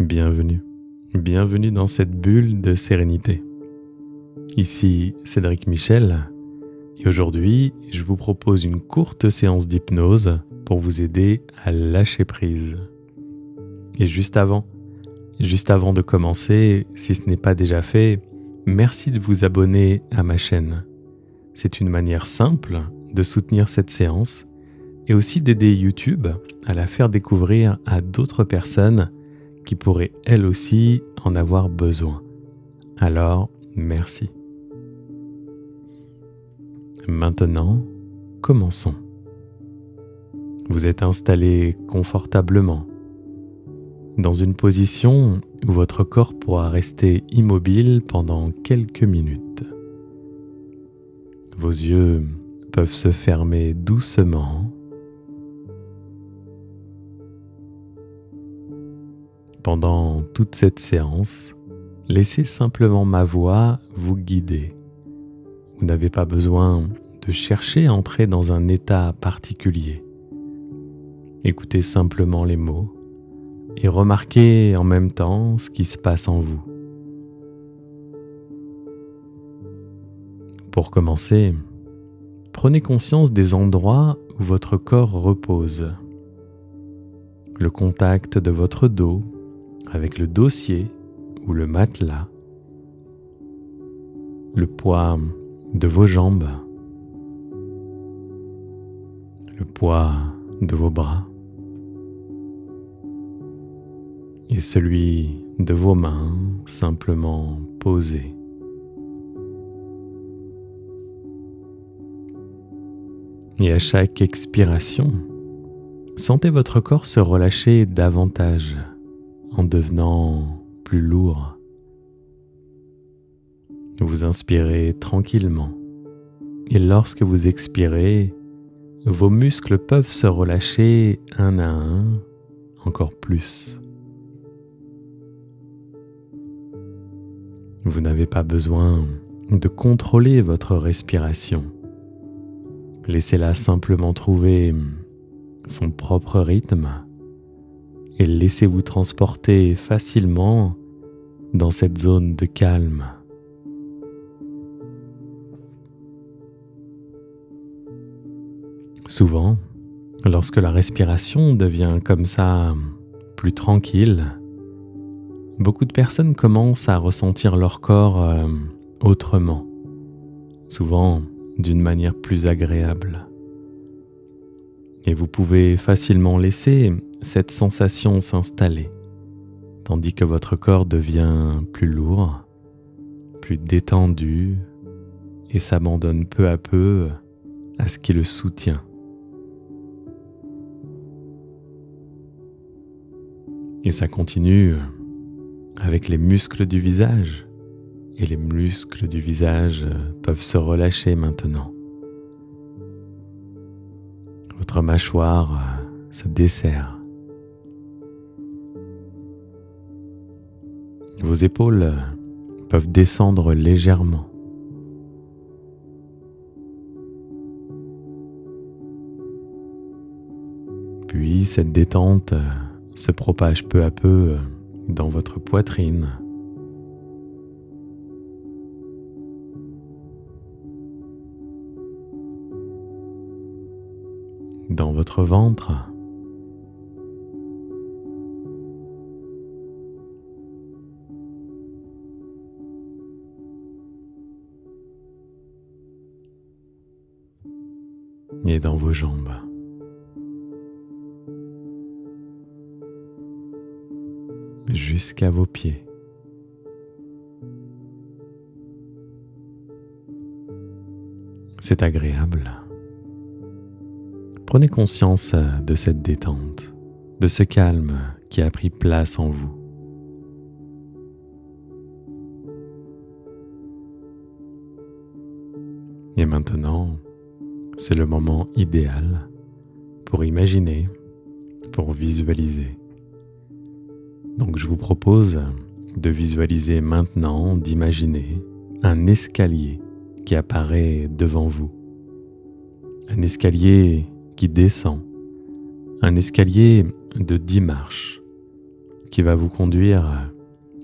Bienvenue, bienvenue dans cette bulle de sérénité. Ici Cédric Michel et aujourd'hui je vous propose une courte séance d'hypnose pour vous aider à lâcher prise. Et juste avant de commencer, si ce n'est pas déjà fait, merci de vous abonner à ma chaîne. C'est une manière simple de soutenir cette séance et aussi d'aider YouTube à la faire découvrir à d'autres personnes qui pourraient elles aussi en avoir besoin. Alors, merci. Maintenant, commençons. Vous êtes installé confortablement, dans une position où votre corps pourra rester immobile pendant quelques minutes. Vos yeux peuvent se fermer doucement. Pendant toute cette séance, laissez simplement ma voix vous guider. Vous n'avez pas besoin de chercher à entrer dans un état particulier. Écoutez simplement les mots et remarquez en même temps ce qui se passe en vous. Pour commencer, prenez conscience des endroits où votre corps repose. Le contact de votre dos avec le dossier ou le matelas, le poids de vos jambes, le poids de vos bras et celui de vos mains simplement posés. Et à chaque expiration, sentez votre corps se relâcher davantage en devenant plus lourd. Vous inspirez tranquillement et lorsque vous expirez, vos muscles peuvent se relâcher un à un encore plus. Vous n'avez pas besoin de contrôler votre respiration. Laissez-la simplement trouver son propre rythme et laissez-vous transporter facilement dans cette zone de calme. Souvent, lorsque la respiration devient comme ça plus tranquille, beaucoup de personnes commencent à ressentir leur corps autrement, souvent d'une manière plus agréable. Et vous pouvez facilement laisser cette sensation s'installer, tandis que votre corps devient plus lourd, plus détendu et s'abandonne peu à peu à ce qui le soutient. Et ça continue avec les muscles du visage. Et les muscles du visage peuvent se relâcher maintenant. Votre mâchoire se desserre. Vos épaules peuvent descendre légèrement. Puis cette détente se propage peu à peu dans votre poitrine. Dans votre ventre. Et dans vos jambes. Jusqu'à vos pieds. C'est agréable. Prenez conscience de cette détente, de ce calme qui a pris place en vous. Et maintenant, c'est le moment idéal pour imaginer, pour visualiser. Donc je vous propose de visualiser maintenant, d'imaginer un escalier qui apparaît devant vous. Un escalier qui descend, un escalier de 10 marches qui va vous conduire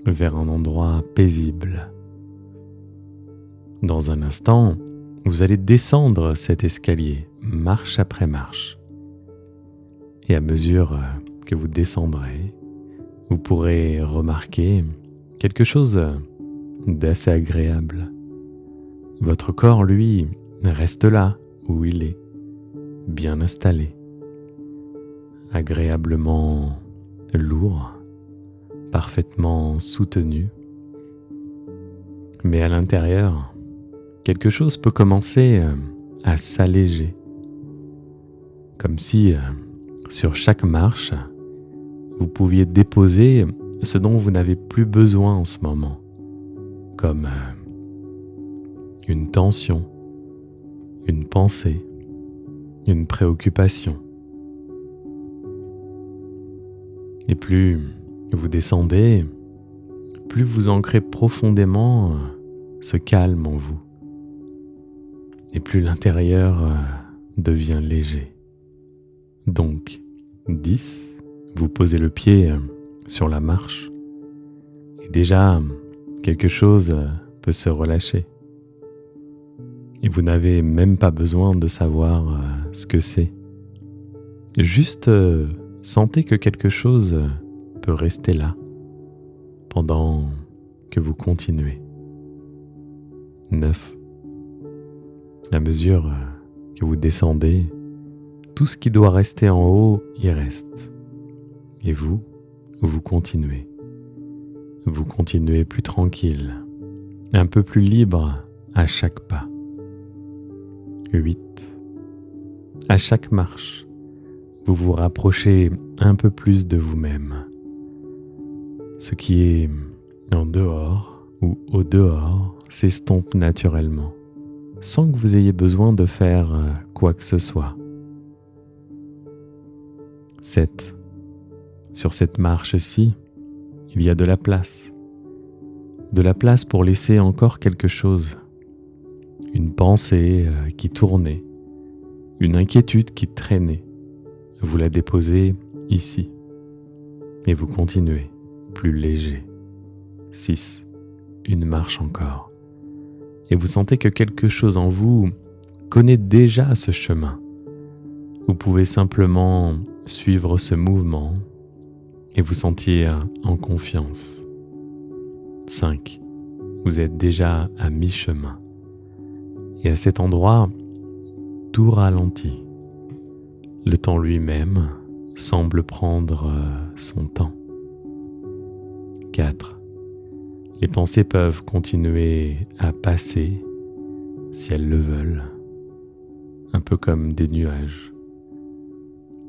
vers un endroit paisible. Dans un instant, vous allez descendre cet escalier, marche après marche. Et à mesure que vous descendrez, vous pourrez remarquer quelque chose d'assez agréable. Votre corps, lui, reste là où il est, bien installé, agréablement lourd, parfaitement soutenu. Mais à l'intérieur, quelque chose peut commencer à s'alléger, comme si sur chaque marche, vous pouviez déposer ce dont vous n'avez plus besoin en ce moment, comme une tension, une pensée, une préoccupation. Et plus vous descendez, plus vous ancrez profondément ce calme en vous. Et plus l'intérieur devient léger. Donc, 10, vous posez le pied sur la marche. Et déjà, quelque chose peut se relâcher. Et vous n'avez même pas besoin de savoir ce que c'est. Juste sentez que quelque chose peut rester là pendant que vous continuez. 9. À mesure que vous descendez, tout ce qui doit rester en haut y reste. Et vous continuez. Vous continuez plus tranquille, un peu plus libre à chaque pas. 8. À chaque marche, vous vous rapprochez un peu plus de vous-même. Ce qui est en dehors ou au dehors s'estompe naturellement, sans que vous ayez besoin de faire quoi que ce soit. 7. Sur cette marche-ci, il y a de la place. De la place pour laisser encore quelque chose. Une pensée qui tournait, une inquiétude qui traînait. Vous la déposez ici et vous continuez, plus léger. 6. Une marche encore. Et vous sentez que quelque chose en vous connaît déjà ce chemin. Vous pouvez simplement suivre ce mouvement et vous sentir en confiance. 5. Vous êtes déjà à mi-chemin. Et à cet endroit, tout ralentit. Le temps lui-même semble prendre son temps. 4. Les pensées peuvent continuer à passer si elles le veulent, un peu comme des nuages.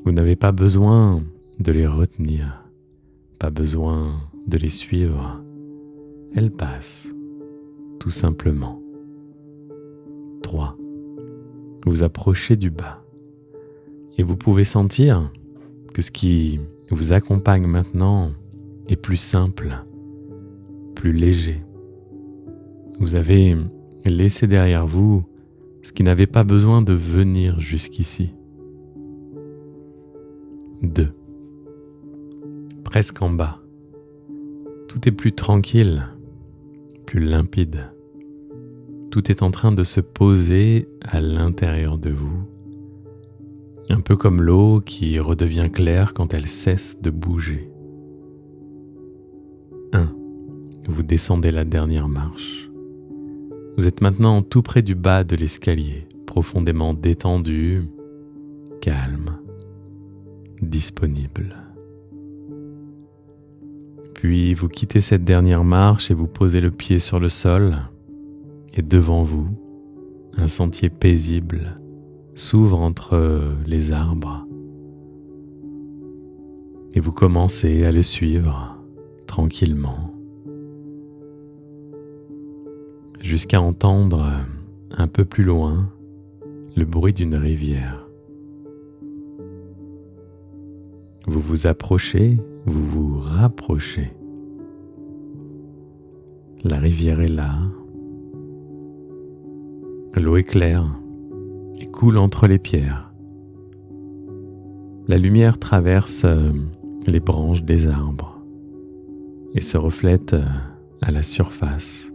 Vous n'avez pas besoin de les retenir, pas besoin de les suivre. Elles passent, tout simplement. 3. Vous approchez du bas et vous pouvez sentir que ce qui vous accompagne maintenant est plus simple, plus léger. Vous avez laissé derrière vous ce qui n'avait pas besoin de venir jusqu'ici. 2. Presque en bas. Tout est plus tranquille, plus limpide. Tout est en train de se poser à l'intérieur de vous. Un peu comme l'eau qui redevient claire quand elle cesse de bouger. 1. Vous descendez la dernière marche. Vous êtes maintenant tout près du bas de l'escalier, profondément détendu, calme, disponible. Puis vous quittez cette dernière marche et vous posez le pied sur le sol. Et devant vous, un sentier paisible s'ouvre entre les arbres. Et vous commencez à le suivre tranquillement, jusqu'à entendre un peu plus loin le bruit d'une rivière. Vous vous approchez, vous vous rapprochez. La rivière est là. L'eau est claire et coule entre les pierres. La lumière traverse les branches des arbres et se reflètent à la surface.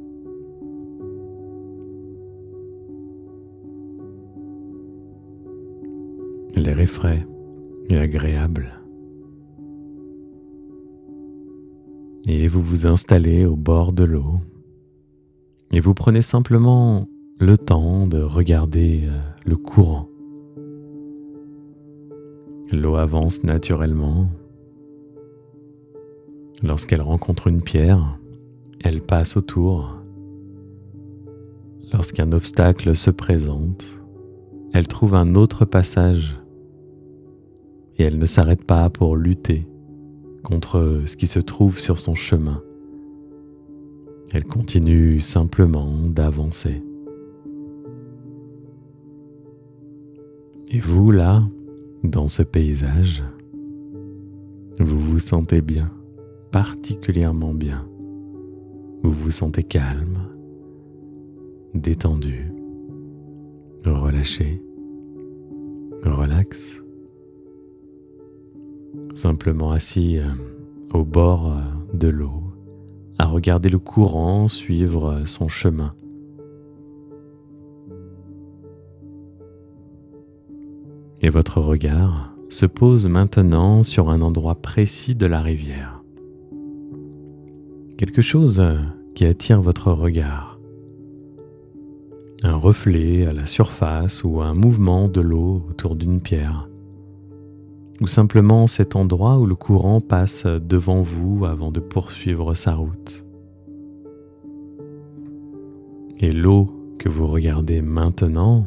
L'air est frais et agréable. Et vous vous installez au bord de l'eau et vous prenez simplement le temps de regarder le courant. L'eau avance naturellement. Lorsqu'elle rencontre une pierre, elle passe autour. Lorsqu'un obstacle se présente, elle trouve un autre passage et elle ne s'arrête pas pour lutter contre ce qui se trouve sur son chemin. Elle continue simplement d'avancer. Et vous, là, dans ce paysage, vous vous sentez bien, particulièrement bien. Vous vous sentez calme, détendu, relâché, relax. Simplement assis au bord de l'eau, à regarder le courant suivre son chemin. Et votre regard se pose maintenant sur un endroit précis de la rivière. Quelque chose qui attire votre regard. Un reflet à la surface ou un mouvement de l'eau autour d'une pierre. Ou simplement cet endroit où le courant passe devant vous avant de poursuivre sa route. Et l'eau que vous regardez maintenant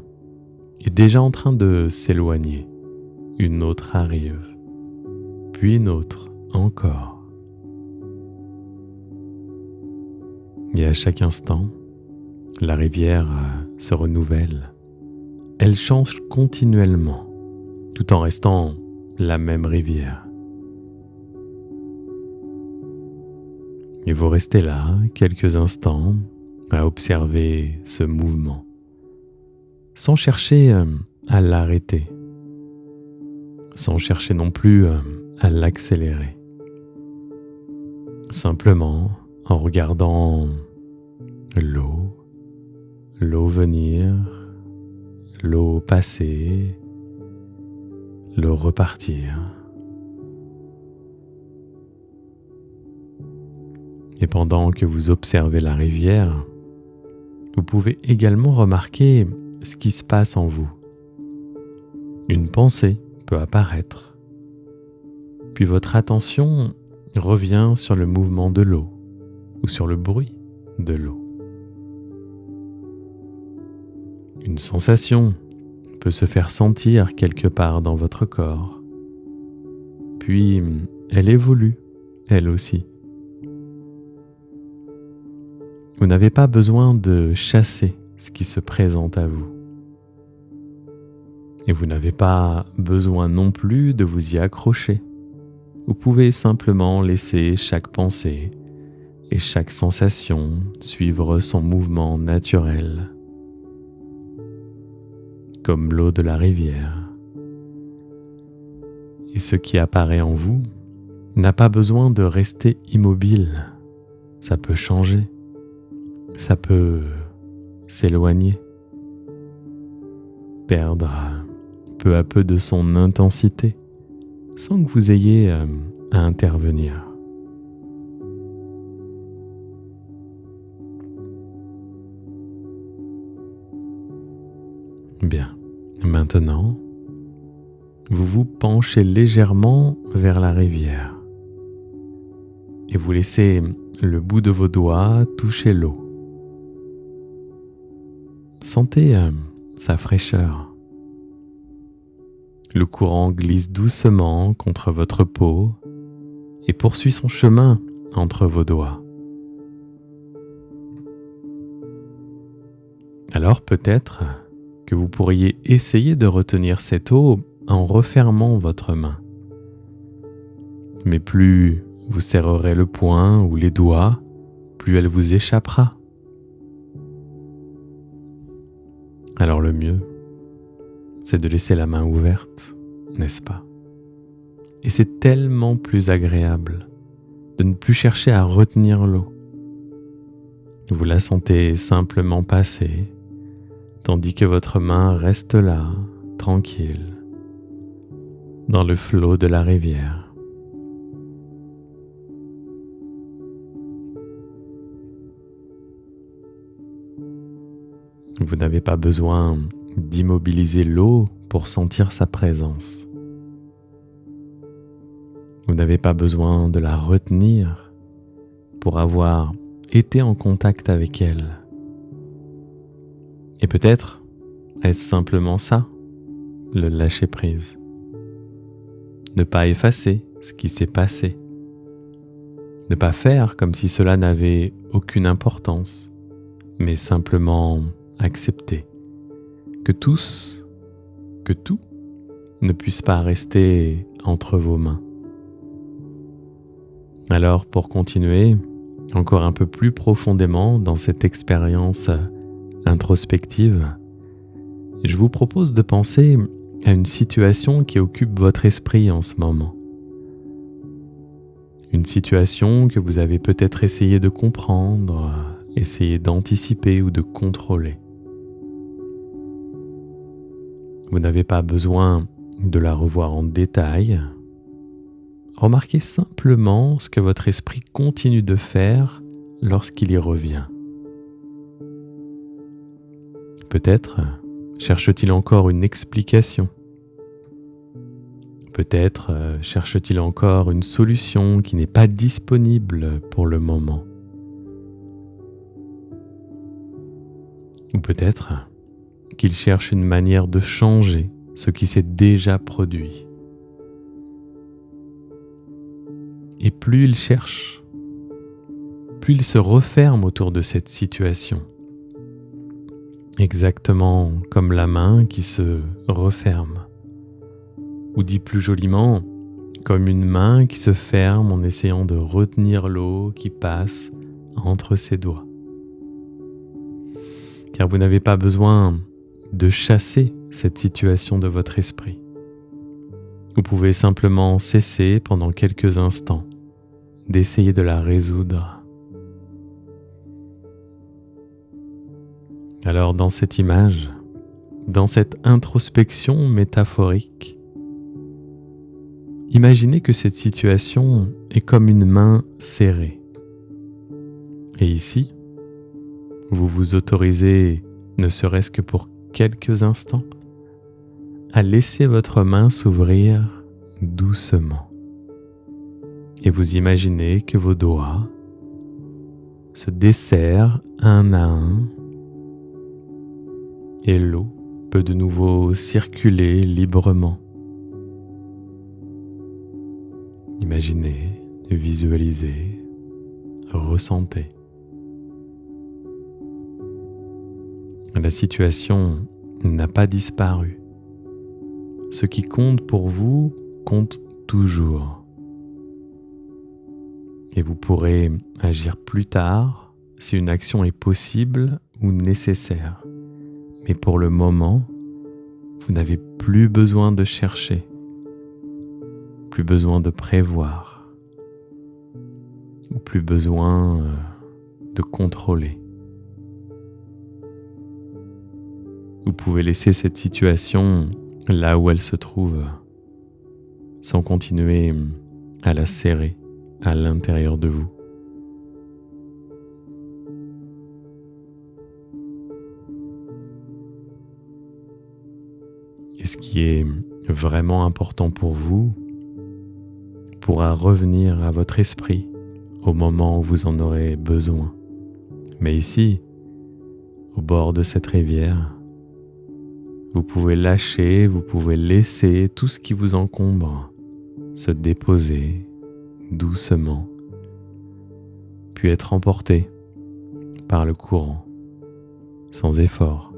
est déjà en train de s'éloigner. Une autre arrive, puis une autre encore. Et à chaque instant, la rivière se renouvelle. Elle change continuellement, tout en restant la même rivière. Et vous restez là quelques instants à observer ce mouvement, sans chercher à l'arrêter, sans chercher non plus à l'accélérer. Simplement en regardant l'eau venir, l'eau passer, l'eau repartir. Et pendant que vous observez la rivière, vous pouvez également remarquer ce qui se passe en vous. Une pensée peut apparaître, puis votre attention revient sur le mouvement de l'eau ou sur le bruit de l'eau. Une sensation peut se faire sentir quelque part dans votre corps, puis elle évolue, elle aussi. Vous n'avez pas besoin de chasser ce qui se présente à vous. Et vous n'avez pas besoin non plus de vous y accrocher. Vous pouvez simplement laisser chaque pensée et chaque sensation suivre son mouvement naturel, comme l'eau de la rivière. Et ce qui apparaît en vous n'a pas besoin de rester immobile. Ça peut changer. Ça peut s'éloigner, perdre peu à peu de son intensité, sans que vous ayez à intervenir. Bien, maintenant, vous vous penchez légèrement vers la rivière et vous laissez le bout de vos doigts toucher l'eau. Sentez sa fraîcheur. Le courant glisse doucement contre votre peau et poursuit son chemin entre vos doigts. Alors peut-être que vous pourriez essayer de retenir cette eau en refermant votre main. Mais plus vous serrerez le poing ou les doigts, plus elle vous échappera. Alors le mieux, c'est de laisser la main ouverte, n'est-ce pas? Et c'est tellement plus agréable de ne plus chercher à retenir l'eau. Vous la sentez simplement passer, tandis que votre main reste là, tranquille, dans le flot de la rivière. Vous n'avez pas besoin d'immobiliser l'eau pour sentir sa présence. Vous n'avez pas besoin de la retenir pour avoir été en contact avec elle. Et peut-être est-ce simplement ça, le lâcher-prise. Ne pas effacer ce qui s'est passé. Ne pas faire comme si cela n'avait aucune importance, mais simplement accepter que tout ne puisse pas rester entre vos mains. Alors pour continuer encore un peu plus profondément dans cette expérience introspective, je vous propose de penser à une situation qui occupe votre esprit en ce moment. Une situation que vous avez peut-être essayé de comprendre, essayé d'anticiper ou de contrôler. Vous n'avez pas besoin de la revoir en détail. Remarquez simplement ce que votre esprit continue de faire lorsqu'il y revient. Peut-être cherche-t-il encore une explication. Peut-être cherche-t-il encore une solution qui n'est pas disponible pour le moment. Ou peut-être qu'il cherche une manière de changer ce qui s'est déjà produit. Et plus il cherche, plus il se referme autour de cette situation. Exactement comme la main qui se referme. Ou dit plus joliment, comme une main qui se ferme en essayant de retenir l'eau qui passe entre ses doigts. Car vous n'avez pas besoin de chasser cette situation de votre esprit. Vous pouvez simplement cesser pendant quelques instants d'essayer de la résoudre. Alors dans cette image, dans cette introspection métaphorique, imaginez que cette situation est comme une main serrée. Et ici, vous vous autorisez, ne serait-ce que pour quelques instants, à laisser votre main s'ouvrir doucement. Et vous imaginez que vos doigts se desserrent un à un et l'eau peut de nouveau circuler librement. Imaginez, visualisez, ressentez. La situation n'a pas disparu. Ce qui compte pour vous compte toujours. Et vous pourrez agir plus tard si une action est possible ou nécessaire. Mais pour le moment, vous n'avez plus besoin de chercher, plus besoin de prévoir, ou plus besoin de contrôler. Vous pouvez laisser cette situation là où elle se trouve, sans continuer à la serrer à l'intérieur de vous. Et ce qui est vraiment important pour vous pourra revenir à votre esprit au moment où vous en aurez besoin. Mais ici, au bord de cette rivière, vous pouvez lâcher, vous pouvez laisser tout ce qui vous encombre se déposer doucement, puis être emporté par le courant, sans effort,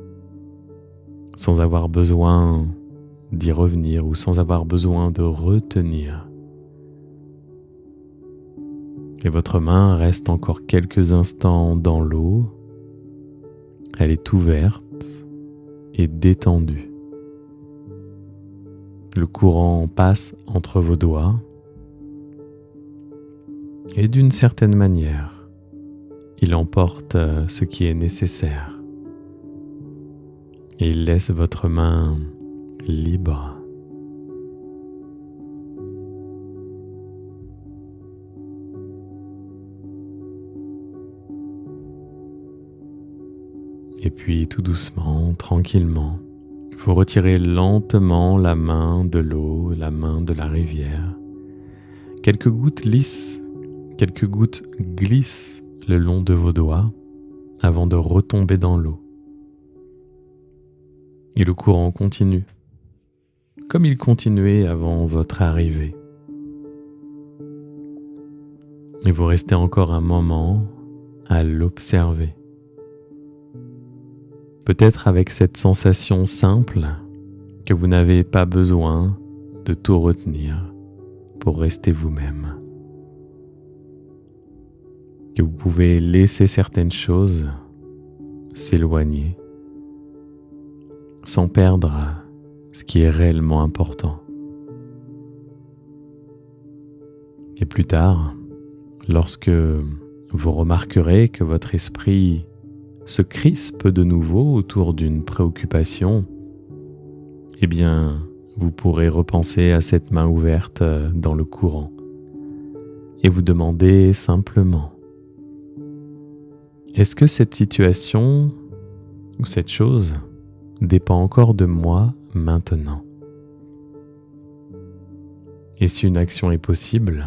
sans avoir besoin d'y revenir ou sans avoir besoin de retenir. Et votre main reste encore quelques instants dans l'eau, elle est ouverte et détendue. Le courant passe entre vos doigts et d'une certaine manière, il emporte ce qui est nécessaire et il laisse votre main libre. Et puis tout doucement, tranquillement, vous retirez lentement la main de l'eau, la main de la rivière. Quelques gouttes lisses, quelques gouttes glissent le long de vos doigts avant de retomber dans l'eau. Et le courant continue, comme il continuait avant votre arrivée. Et vous restez encore un moment à l'observer. Peut-être avec cette sensation simple que vous n'avez pas besoin de tout retenir pour rester vous-même. Que vous pouvez laisser certaines choses s'éloigner sans perdre ce qui est réellement important. Et plus tard, lorsque vous remarquerez que votre esprit se crispe de nouveau autour d'une préoccupation, eh bien, vous pourrez repenser à cette main ouverte dans le courant et vous demander simplement: est-ce que cette situation ou cette chose dépend encore de moi maintenant? Et si une action est possible,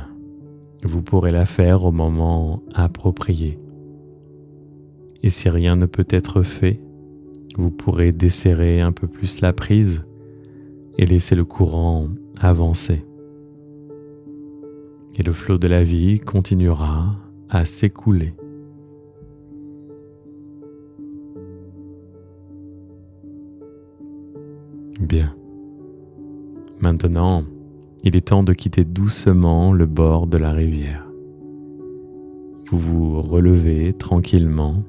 vous pourrez la faire au moment approprié. Et si rien ne peut être fait, vous pourrez desserrer un peu plus la prise et laisser le courant avancer. Et le flot de la vie continuera à s'écouler. Bien. Maintenant, il est temps de quitter doucement le bord de la rivière. Vous vous relevez tranquillement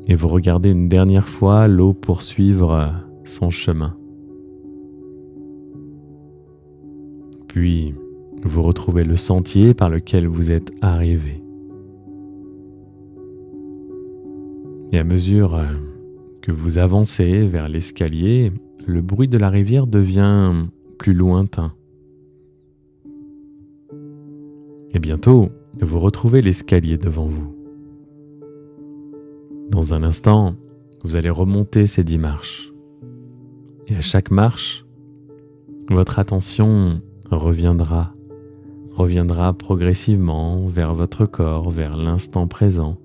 et vous regardez une dernière fois l'eau poursuivre son chemin. Puis, vous retrouvez le sentier par lequel vous êtes arrivé. Et à mesure que vous avancez vers l'escalier, le bruit de la rivière devient plus lointain. Et bientôt, vous retrouvez l'escalier devant vous. Dans un instant, vous allez remonter ces 10 marches. Et à chaque marche, votre attention reviendra progressivement vers votre corps, vers l'instant présent,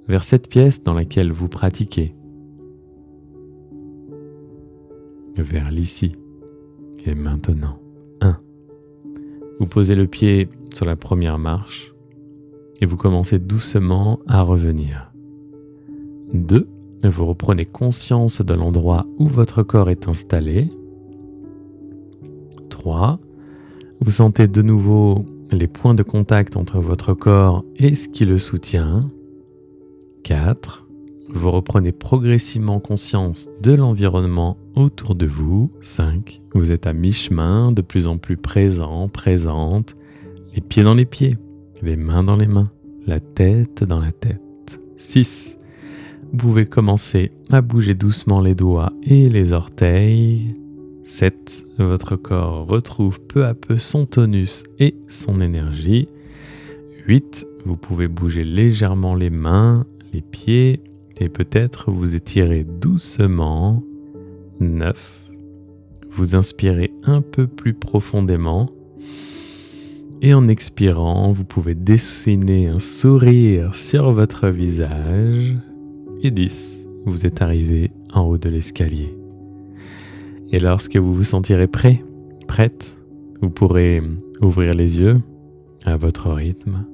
vers cette pièce dans laquelle vous pratiquez, vers l'ici et maintenant. 1. Vous posez le pied sur la première marche et vous commencez doucement à revenir. 2. Vous reprenez conscience de l'endroit où votre corps est installé. 3. Vous sentez de nouveau les points de contact entre votre corps et ce qui le soutient. 4. Vous reprenez progressivement conscience de l'environnement autour de vous. 5. Vous êtes à mi-chemin, de plus en plus présent, présente, les pieds dans les pieds, les mains dans les mains, la tête dans la tête. 6. Vous pouvez commencer à bouger doucement les doigts et les orteils. 7. Votre corps retrouve peu à peu son tonus et son énergie. 8. Vous pouvez bouger légèrement les mains, les pieds et peut-être vous étirer doucement. 9. Vous inspirez un peu plus profondément. Et en expirant, vous pouvez dessiner un sourire sur votre visage. Et 10. Vous êtes arrivé en haut de l'escalier. Et lorsque vous vous sentirez prêt, prête, vous pourrez ouvrir les yeux à votre rythme,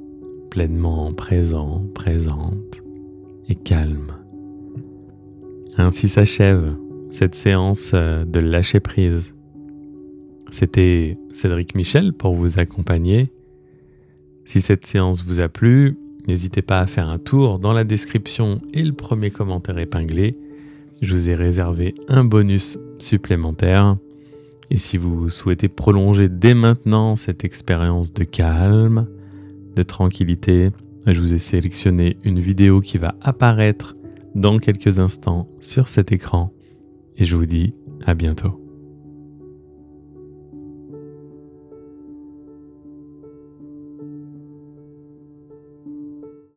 pleinement présent, présente et calme. Ainsi s'achève cette séance de lâcher prise. C'était Cédric Michel pour vous accompagner. Si cette séance vous a plu, n'hésitez pas à faire un tour dans la description et le premier commentaire épinglé. Je vous ai réservé un bonus supplémentaire. Et si vous souhaitez prolonger dès maintenant cette expérience de calme, de tranquillité. Je vous ai sélectionné une vidéo qui va apparaître dans quelques instants sur cet écran et je vous dis à bientôt.